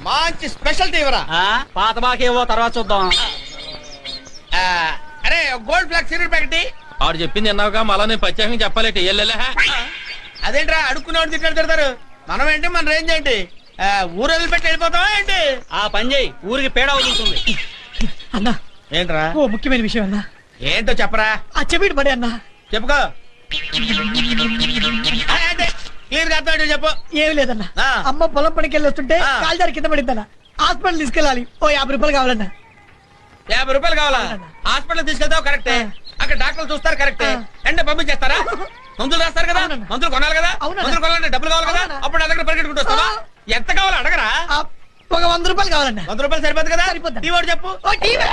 మంచి స్పెషల్ తీవరా. పాత బాకేవో తర్వాత చూద్దాం. అరే గోల్డ్ ఫ్లాక్ సిగరెట్ ప్యాకెట్. ఆడు చెప్పింది ఎన్నావుగా మళ్ళా నేను ప్రత్యేకంగా చెప్పాలేటి ఎల్లెలే. అదేంట్రా అడుక్కునేవాడు తిట్టారు. మనం ఏంటి మన రేంజ్ ఏంటి? ఊరు వదిలిపెట్టి వెళ్ళిపోతావా ఏంటి? ఆ పని చేయి, ఊరికి పేడ అవుతుంది. అన్నా ఏంట్రా ఓ ముఖ్యమైన విషయం అన్నా. ఏంటో చెప్పరా. ఆ చెవిటి పడే అన్నా. చెప్పుకో. క్లియర్ గా అర్థం చెప్పు. ఏమి లేదన్నా, ఆ. అమ్మ పొలం పనికి వెళ్ళి వస్తుంటే ఆ. కాలుదారి కింద పడిందన్నా. హాస్పిటల్ తీసుకెళ్ళాలి, ఓ 50 రూపాయలు కావాలన్నా. 50 రూపాయలు కావాలా? హాస్పిటల్ తీసుకెళ్తావు కరెక్టే, అక్కడ డాక్టర్లు చూస్తారు కరెక్టే, అంటే పంపించేస్తారా? మందులు రాస్తారు కదా, అవునన్నా. మందులు కొనాలి కదా, అవునన్నా. మందులు కొనాలంటే డబ్బులు కావాలి కదా, అవునన్నా. అప్పుడు నా దగ్గర పరిగెట్టుకుంటూ వస్తావా? ఎంత కావాలో అడగరా. ఆ, ఒక 100 రూపాయలు కావాలన్నా. 100 రూపాయలు సరిపోతుంది కదా. సరిపోద్ది. ఈ వాడు చెప్పు. ఓ టీవీ.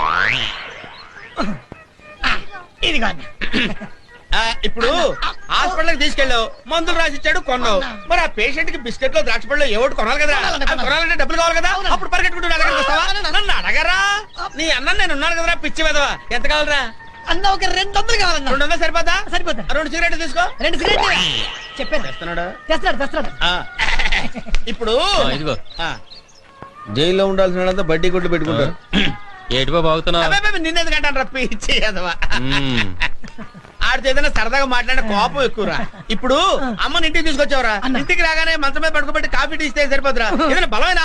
ఇది కాదు. ఇప్పుడు హాస్పిటల్ తీసుకెళ్ళావు, మందులు రాసిచ్చాడు, కొన్నావు. మరి ఆ పేషెంట్ కి బిస్కెట్లు ద్రాక్ష పళ్ళు ఏవోటి కొనాలి కదా. అవి కొనాలంటే డబ్బులు కావాలి కదా, అప్పుడు పరిగెట్టుకుంటూ నా దగ్గరికి వస్తావా? నన్ను అడగరా. నీ అన్న నేను ఉన్నాను కదరా పిచ్చి వెదవా. ఎంత కావాలరా? అన్న ఒక 200 కావాలన్నా. 200 సరిపోతా? సరిపోతా. 2 సిగరెట్లు తీసుకో. 2 సిగరెట్లు చెప్పాను. తెస్తున్నాడు. తెస్తాడు. ఇప్పుడు ఇదిగో జైల్లో ఉండాల్సిన వాళ్ళంతా బడ్డీ కొట్లు పెట్టుకుంటారు. ఏటిపో బాగుతున్నావు. నిన్నెందుకంటాను రా పిచ్చి వెదవా. ఆడితో ఏదైనా సరదాగా మాట్లాడిన కోపం ఎక్కువరా. ఇప్పుడు అమ్మని ఇంటికి తీసుకొచ్చావురా, ఇంటికి రాగానే మంచం మీద పడుకోబెట్టి కాఫీ టీ ఇస్తే సరిపోతురా. ఏదైనా బలమైన